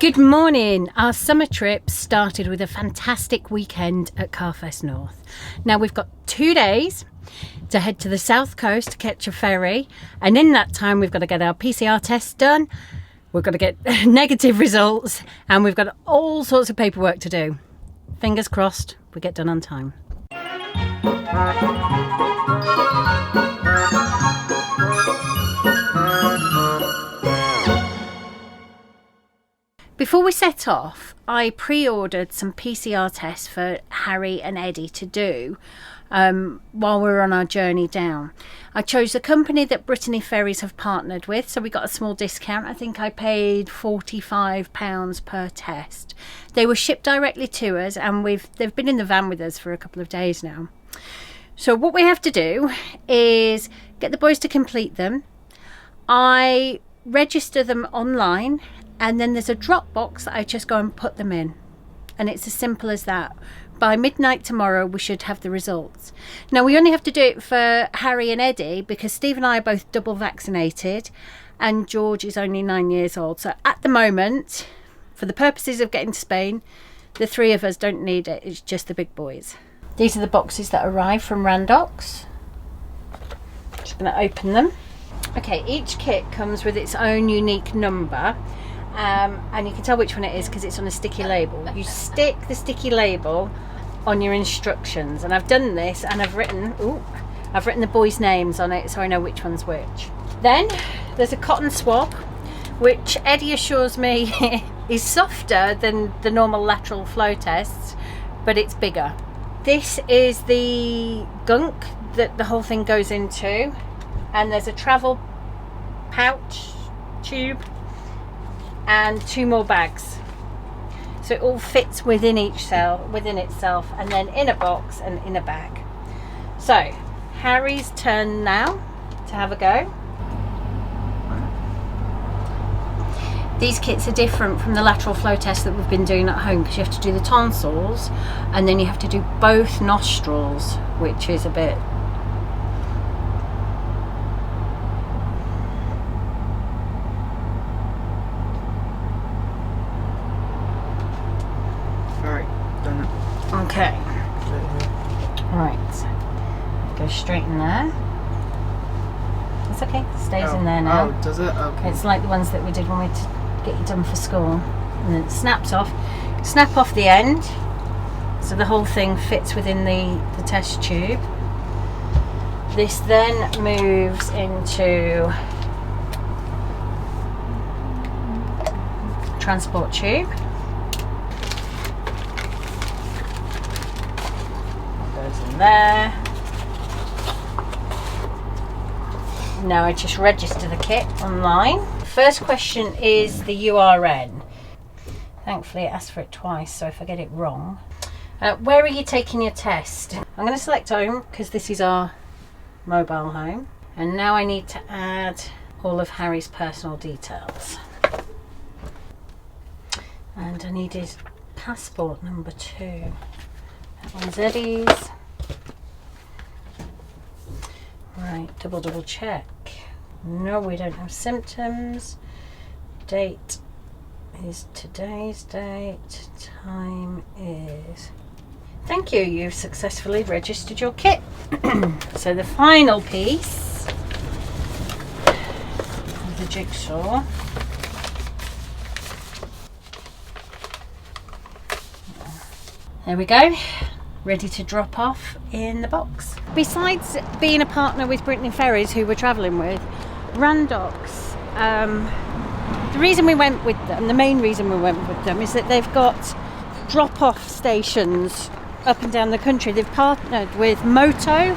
Good morning. Our summer trip started with a fantastic weekend at Carfest North. Now we've got 2 days to head to the south coast to catch a ferry, and in that time we've got to get our PCR test done, we've got to get negative results, and we've got all sorts of paperwork to do. Fingers crossed we get done on time. Before we set off, I pre-ordered some PCR tests for Harry and Eddie to do while we were on our journey down. I chose a company that Brittany Ferries have partnered with, so we got a small discount. I think I paid £45 per test. They were shipped directly to us, and they've been in the van with us for a couple of days now. So what we have to do is get the boys to complete them. I register them online, and then there's a drop box that I just go and put them in, and it's as simple as that. By midnight tomorrow we should have the results. Now we only have to do it for Harry and Eddie because Steve and I are both double vaccinated and George is only 9 years old. So at the moment, for the purposes of getting to Spain, the three of us don't need it. It's just the big boys. These are the boxes that arrived from Randox. Just going to open them. Okay, each kit comes with its own unique number. And you can tell which one it is because it's on a sticky label. You stick the sticky label on your instructions, and I've done this, and I've written the boys' names on it so I know which one's which. Then there's a cotton swab, which Eddie assures me is softer than the normal lateral flow tests, but it's bigger. This is the gunk that the whole thing goes into, and there's a travel pouch tube and 2 more bags, so it all fits within itself, and then in a box and in a bag. So Harry's turn now to have a go. These kits are different from the lateral flow test that we've been doing at home because you have to do the tonsils and then you have to do both nostrils, which is a bit okay. Right. Go straight in there. It's okay. It stays in there now. Oh, does it? Okay. It's like the ones that we did when we get you done for school. And then it snaps off. Snap off the end. So the whole thing fits within the test tube. This then moves into transport tube. In there. Now I just register the kit online. The first question is the URN. Thankfully it asks for it twice, so if I get it wrong. Where are you taking your test? I'm going to select home because this is our mobile home. And now I need to add all of Harry's personal details. And I need his passport number 2. That one's Eddie's. Right, double check. No, we don't have symptoms. Date is today's date. Time is... Thank you, you've successfully registered your kit. So the final piece of the jigsaw. There we go. Ready to drop off in the box. Besides being a partner with Brittany Ferries, who we're travelling with, Randox, the reason we went with them, the main reason we went with them, is that they've got drop-off stations up and down the country. They've partnered with Moto,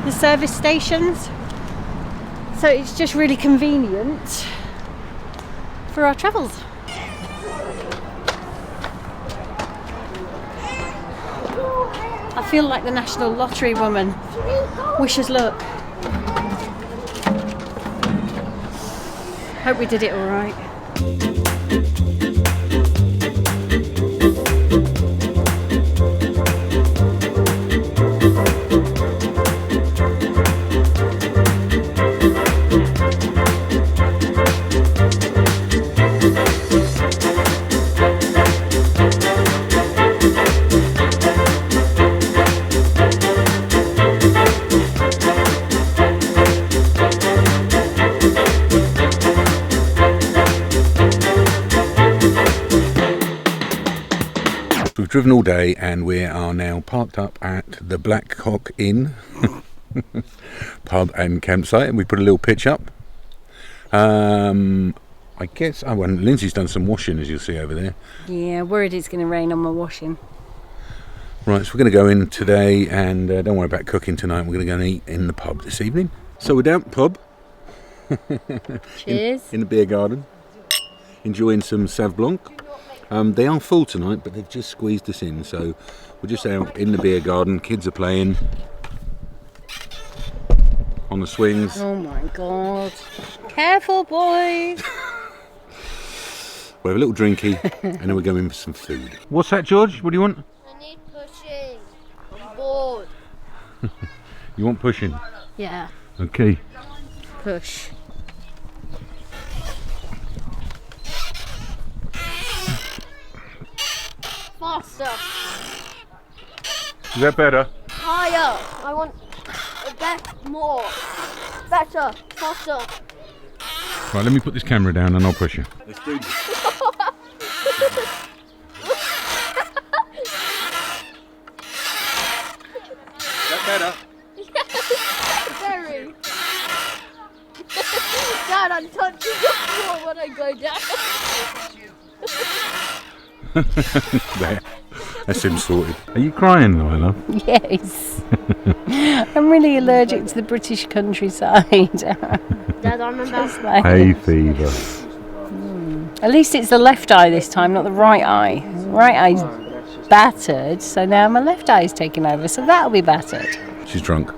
the service stations, so it's just really convenient for our travels. I feel like the National Lottery woman. Wish us luck. Hope we did it all right. driven all day and we are now parked up at the Black Cock Inn pub and campsite, and we put a little pitch up. I guess, oh, well, Lindsay's done some washing, as you'll see over there. Yeah, worried it's going to rain on my washing. Right, so we're going to go in today and don't worry about cooking tonight. We're going to go and eat in the pub this evening. So we're down at the pub. Cheers. In the beer garden. Enjoying some Sauv Blanc. They are full tonight, but they've just squeezed us in. So we're just out in the beer garden. Kids are playing on the swings. Oh my God. Careful, boys. We have a little drinky and then we're going for some food. What's that, George? What do you want? I need pushing. I'm bored. You want pushing? Yeah. Okay. Push. Faster. Is that better? Higher. I want a bit more. Better. Faster. Right, let me put this camera down and I'll push you. Let's do this. Is that better? Very. Dad, I'm touching the floor when I go down. There. That's him sorted. Are you crying, Lila? Yes. I'm really allergic to the British countryside. Dad, I'm about Like, Hay fever. at least it's the left eye this time, not the right eye. Right eye's battered, so now my left eye's taken over, so that'll be battered. She's drunk.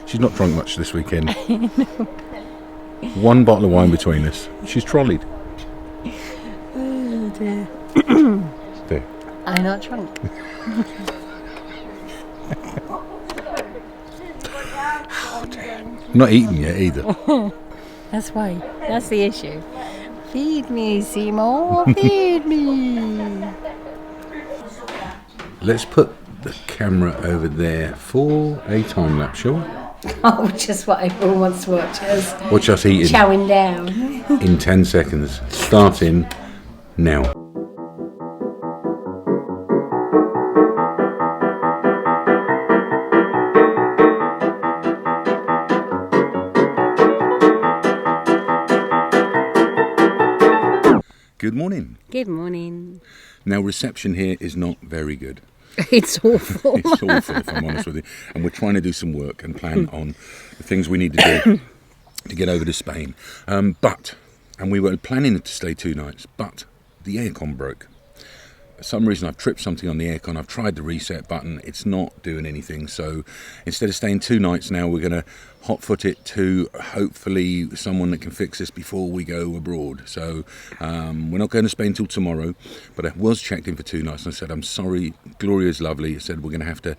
She's not drunk much this weekend. One bottle of wine between us. She's trolleyed. Oh dear. There. I'm not drunk. Not eaten yet either. That's why. That's the issue. Feed me, Seymour. Feed me. Let's put the camera over there for a time lapse, shall we? Oh, just what everyone wants to watch us. Watch us eating Chowing down. in 10 seconds. Starting now. Good morning. Good morning. Now, reception here is not very good. It's awful. It's awful, if I'm honest with you. And we're trying to do some work and plan on the things we need to do to get over to Spain. And we were planning to stay 2 nights, but the aircon broke. For some reason, I've tripped something on the aircon. I've tried the reset button. It's not doing anything. So instead of staying 2 nights now, we're going to hot-foot it to hopefully someone that can fix this before we go abroad. So we're not going to Spain till tomorrow, but I was checked in for 2 nights and I said, I'm sorry, Gloria's lovely. I said, we're going to have to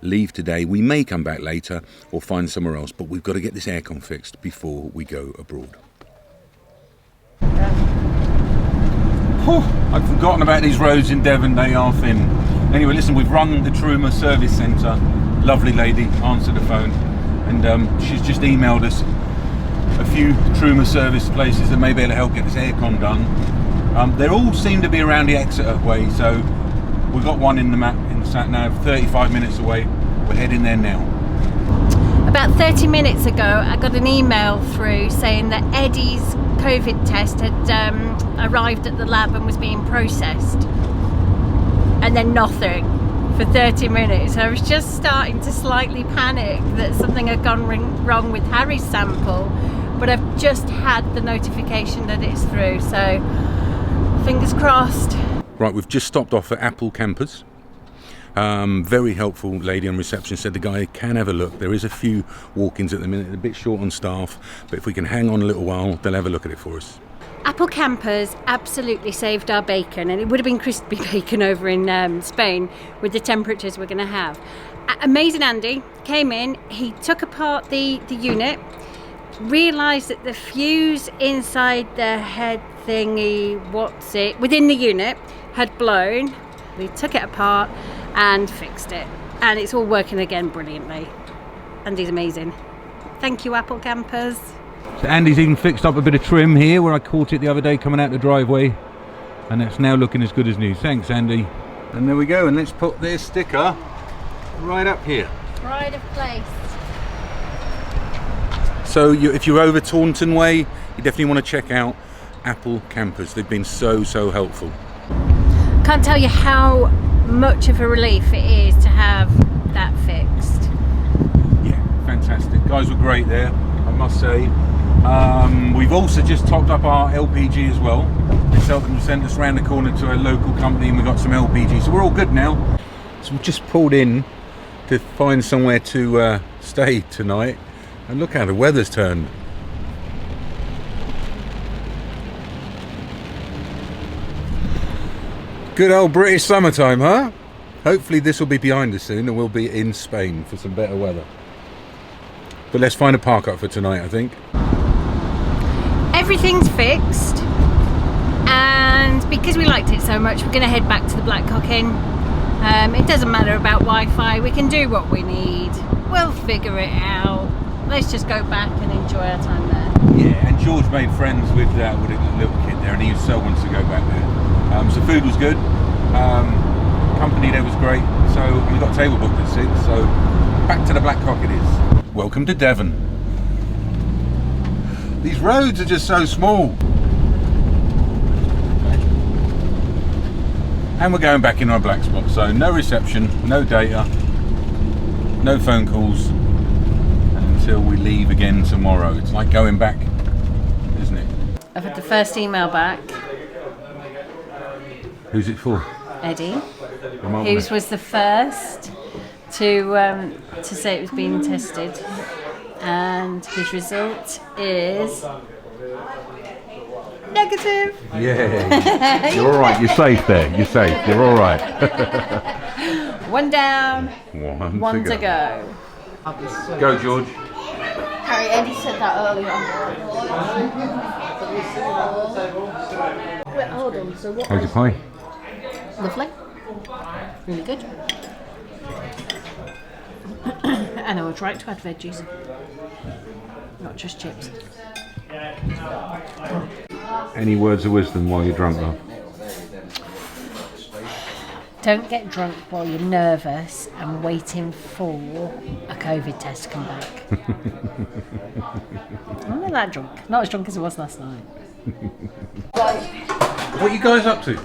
leave today. We may come back later or find somewhere else, but we've got to get this aircon fixed before we go abroad. I'd forgotten about these roads in Devon, they are thin. Anyway, listen, we've rung the Truma service centre. Lovely lady answered the phone, and she's just emailed us a few Truma service places that may be able to help get this aircon done. They all seem to be around the Exeter way, so we've got one in the map in the sat nav, 35 minutes away. We're heading there now. About 30 minutes ago, I got an email through saying that Eddie's COVID test had arrived at the lab and was being processed. And then nothing for 30 minutes. I was just starting to slightly panic that something had gone wrong with Harry's sample, but I've just had the notification that it's through, so fingers crossed. Right, we've just stopped off at Apple Campers. Very helpful lady on reception, said the guy can have a look. There is a few walk-ins at the minute, a bit short on staff, but if we can hang on a little while, they'll have a look at it for us. Apple Campers absolutely saved our bacon, and it would have been crispy bacon over in Spain with the temperatures we're going to have. Amazing Andy came in, he took apart the unit, realised that the fuse inside the head thingy, within the unit had blown. We took it apart and fixed it, and it's all working again brilliantly. Andy's amazing. Thank you, Apple Campers. So Andy's even fixed up a bit of trim here where I caught it the other day coming out the driveway. and it's now looking as good as new. Thanks, Andy. And there we go, and let's put their sticker right up here. Pride of place. So if you're over Taunton Way, you definitely want to check out Apple Campers. They've been so helpful. Can't tell you how much of a relief it is to have that fixed. Yeah, fantastic. Guys were great there, I must say. We've also just topped up our LPG as well. They sent us round the corner to a local company and we got some LPG, so we're all good now. So we've just pulled in to find somewhere to stay tonight, and look how the weather's turned. Good old British summertime, huh? Hopefully this will be behind us soon and we'll be in Spain for some better weather. But let's find a park up for tonight, I think. Everything's fixed, and because we liked it so much, we're going to head back to the Blackcock Inn. It doesn't matter about Wi-Fi, we can do what we need. We'll figure it out. Let's just go back and enjoy our time there. Yeah, and George made friends with a little kid there, and he so wants to go back there. So food was good. Company there was great. So we got a table booked at 6. So back to the Blackcock it is. Welcome to Devon. These roads are just so small. And we're going back in our black spot. So no reception, no data, no phone calls until we leave again tomorrow. It's like going back, isn't it? I've had the first email back. Who's it for? Eddie, whose was the first to say it was being tested, and his result is negative. Yeah, you're all right. You're safe there. You're safe. You're all right. One down, one to go. Go, George. Harry, Eddie said that earlier. Wait, hold on. So what? How's your pie? Lovely. Really good. And I was right to add veggies, not just chips. Any words of wisdom while you're drunk, though? Don't get drunk while you're nervous and waiting for a COVID test to come back. I'm not that drunk. Not as drunk as I was last night. What are you guys up to?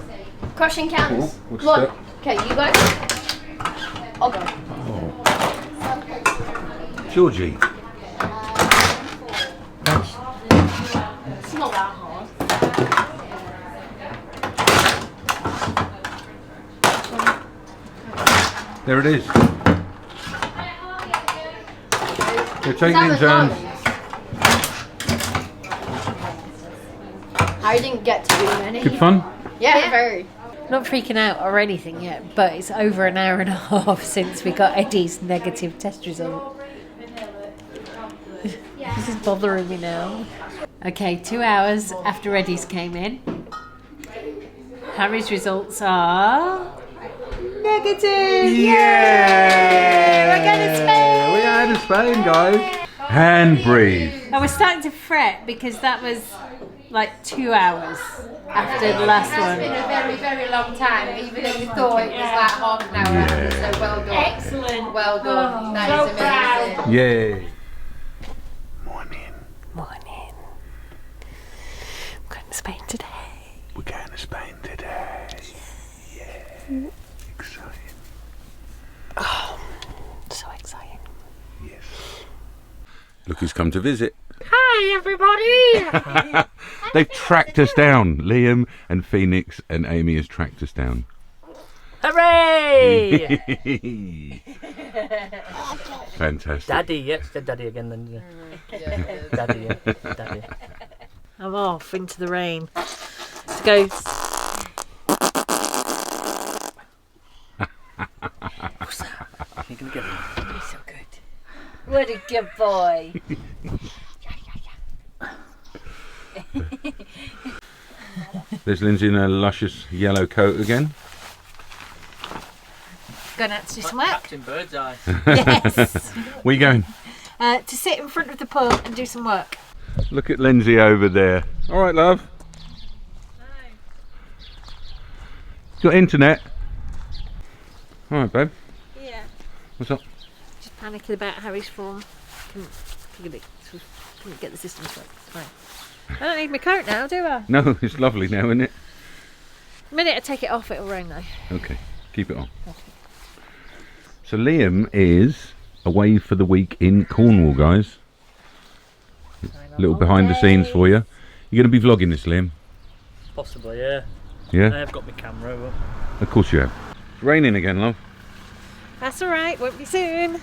Crushing cans. Cool. What's Come on. that? Okay, you guys. I'll go. Georgie. That's... It's not that hard. There it is. They're taking in turns. I didn't get to do many. Good fun? Yeah, very. Not freaking out or anything yet, but it's over an hour and a half since we got Eddie's negative test result. This is bothering me now. Okay, 2 hours after Eddie's came in. Harry's results are negative! Yeah! We're going to Spain! We're going to Spain, guys. And breathe. I was starting to fret because that was like 2 hours after the last one. It's been a very, very long time, even though we thought it was like half an hour after, so well done. Excellent. Well done. Oh, That so is amazing. proud. Yay. Morning. I'm going to Spain today. We're going to Spain today. Yeah. Exciting. Oh, so exciting. Yes. Look who's come to visit. Hi, everybody. They've tracked us down. Liam and Phoenix and Amy has tracked us down. Hooray! Fantastic. Daddy, yes, said Daddy again then. Yeah. Daddy, yeah. Daddy. I'm off into the rain to go. You can get it. You're so good. What a good boy. There's Lindsay in her luscious yellow coat again. Going out to do some work. Captain Birdseye. Yes. Where you going? To sit in front of the pub and do some work. Look at Lindsay over there. All right, love. got internet. All right, babe. Yeah. What's up? Just panicking about Harry's form. Couldn't get the system to work. Fine. I don't need my coat now, do I? No, it's lovely now, isn't it? The minute I take it off, it'll rain though. Okay, keep it on. So Liam is away for the week in Cornwall, guys. A little behind the scenes for you. You're going to be vlogging this, Liam? Possibly, yeah. Yeah? I have got my camera, but... Of course you have. It's raining again, love. That's alright, won't be soon.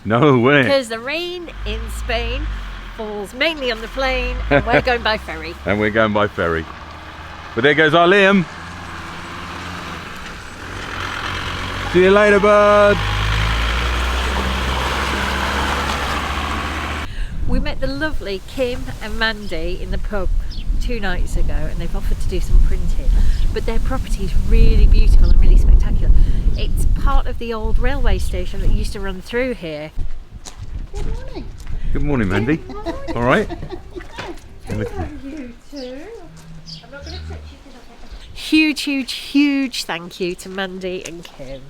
No way. Because the rain in Spain falls mainly on the plane and we're going by ferry. And we're going by ferry. But there goes our Liam. See you later, bud. We met the lovely Kim and Mandy in the pub 2 nights ago and they've offered to do some printing. But their property is really beautiful and really spectacular. It's part of the old railway station that used to run through here. Good morning. Good morning, Mandy. All right. You too. I'm not going to touch you. Huge thank you to Mandy and Kim.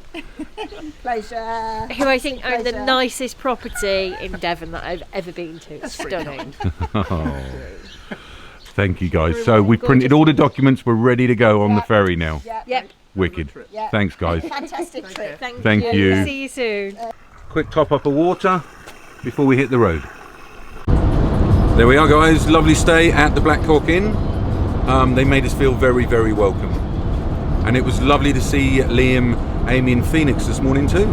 Pleasure. Who I think own the nicest property in Devon that I've ever been to. It's stunning. Oh. Thank you, guys. So we printed all the documents. We're ready to go on the ferry now. Yep. Wicked. Thanks, guys. Fantastic trip. Thank you. See you soon. Quick top up of water before we hit the road. There we are, guys. Lovely stay at the Black Hawk Inn. They made us feel very, very welcome. And it was lovely to see Liam, Amy and Phoenix this morning too.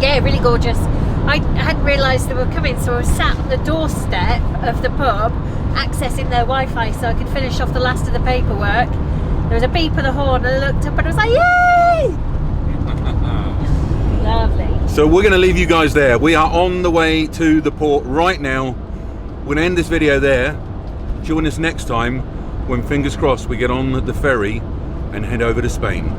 Yeah, really gorgeous. I hadn't realised they were coming, so I was sat on the doorstep of the pub accessing their Wi-Fi so I could finish off the last of the paperwork. There was a beep of the horn and I looked up and I was like, yay! Lovely. So we're going to leave you guys there. We are on the way to the port right now. We're going to end this video there. Join us next time when, fingers crossed, we get on the ferry and head over to Spain.